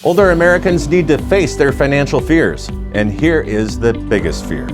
Older Americans need to face their financial fears, and here is the biggest fear.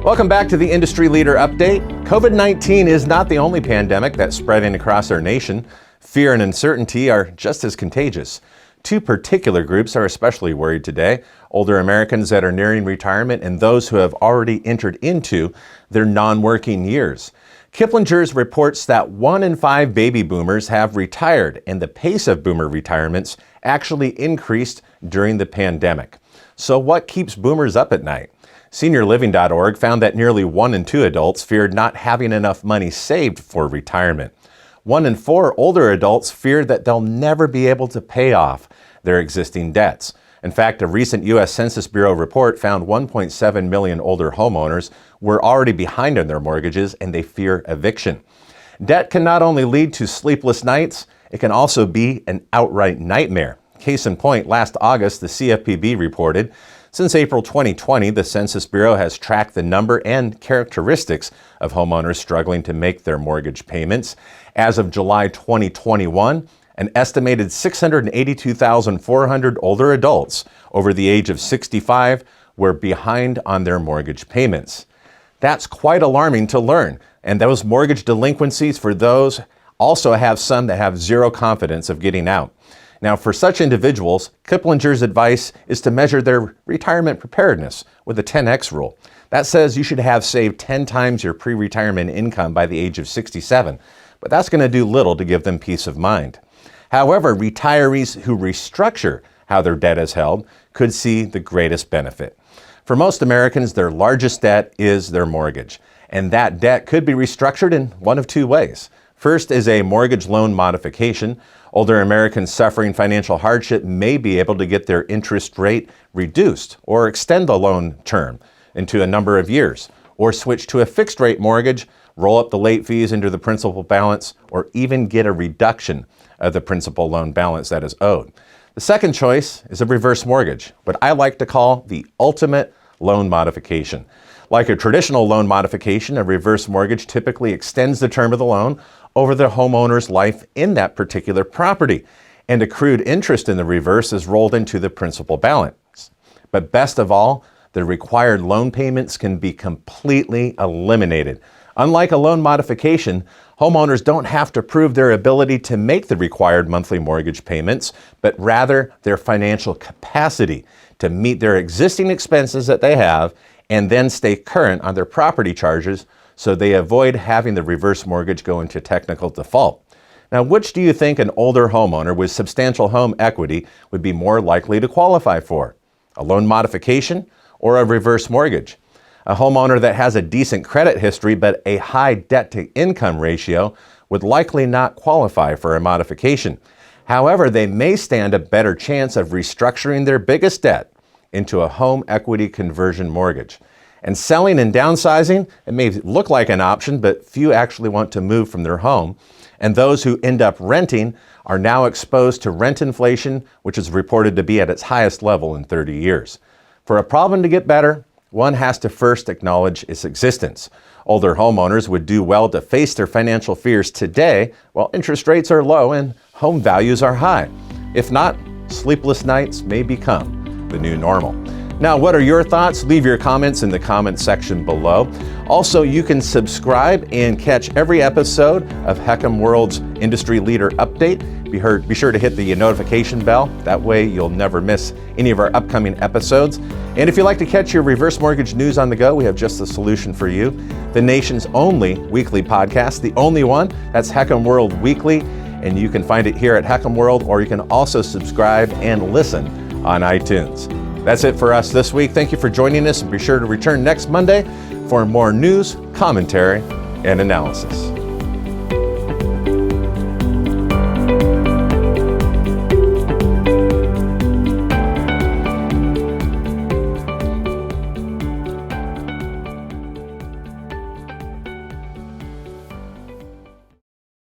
Welcome back to the Industry Leader Update. COVID-19 is not the only pandemic that's spreading across our nation. Fear and uncertainty are just as contagious. Two particular groups are especially worried today: older Americans that are nearing retirement and those who have already entered into their non-working years. Kiplinger's reports that 1 in 5 baby boomers have retired, and the pace of boomer retirements actually increased during the pandemic. So what keeps boomers up at night? SeniorLiving.org found that nearly 1 in 2 adults feared not having enough money saved for retirement. 1 in 4 older adults fear that they'll never be able to pay off their existing debts. In fact, a recent U.S. Census Bureau report found 1.7 million older homeowners were already behind on their mortgages and they fear eviction. Debt can not only lead to sleepless nights, it can also be an outright nightmare. Case in point, last August, the CFPB reported, since April 2020, the Census Bureau has tracked the number and characteristics of homeowners struggling to make their mortgage payments. As of July 2021, an estimated 682,400 older adults over the age of 65 were behind on their mortgage payments. That's quite alarming to learn, and those mortgage delinquencies for those also have some that have zero confidence of getting out. Now, for such individuals, Kiplinger's advice is to measure their retirement preparedness with the 10X rule. That says you should have saved 10 times your pre-retirement income by the age of 67, but that's going to do little to give them peace of mind. However, retirees who restructure how their debt is held could see the greatest benefit. For most Americans, their largest debt is their mortgage, and that debt could be restructured in one of two ways. First is a mortgage loan modification. Older Americans suffering financial hardship may be able to get their interest rate reduced or extend the loan term into a number of years, or switch to a fixed rate mortgage, roll up the late fees into the principal balance, or even get a reduction of the principal loan balance that is owed. The second choice is a reverse mortgage, what I like to call the ultimate loan modification. Like a traditional loan modification, a reverse mortgage typically extends the term of the loan over the homeowner's life in that particular property, and accrued interest in the reverse is rolled into the principal balance. But best of all, the required loan payments can be completely eliminated. Unlike a loan modification, homeowners don't have to prove their ability to make the required monthly mortgage payments, but rather their financial capacity to meet their existing expenses that they have and then stay current on their property charges so they avoid having the reverse mortgage go into technical default. Now, which do you think an older homeowner with substantial home equity would be more likely to qualify for? A loan modification or a reverse mortgage? A homeowner that has a decent credit history but a high debt-to-income ratio would likely not qualify for a modification. However, they may stand a better chance of restructuring their biggest debt into a home equity conversion mortgage. And selling and downsizing, it may look like an option, but few actually want to move from their home. And those who end up renting are now exposed to rent inflation, which is reported to be at its highest level in 30 years. For a problem to get better, one has to first acknowledge its existence. Older homeowners would do well to face their financial fears today while interest rates are low and home values are high. If not, sleepless nights may become the new normal. Now, what are your thoughts? Leave your comments in the comment section below. Also, you can subscribe and catch every episode of Heckham World's Industry Leader Update. Be sure to hit the notification bell. That way you'll never miss any of our upcoming episodes. And if you'd like to catch your reverse mortgage news on the go, we have just the solution for you. The nation's only weekly podcast, the only one, that's Heckham World Weekly. And you can find it here at Heckham World, or you can also subscribe and listen on iTunes. That's it for us this week. Thank you for joining us, and be sure to return next Monday for more news, commentary, and analysis.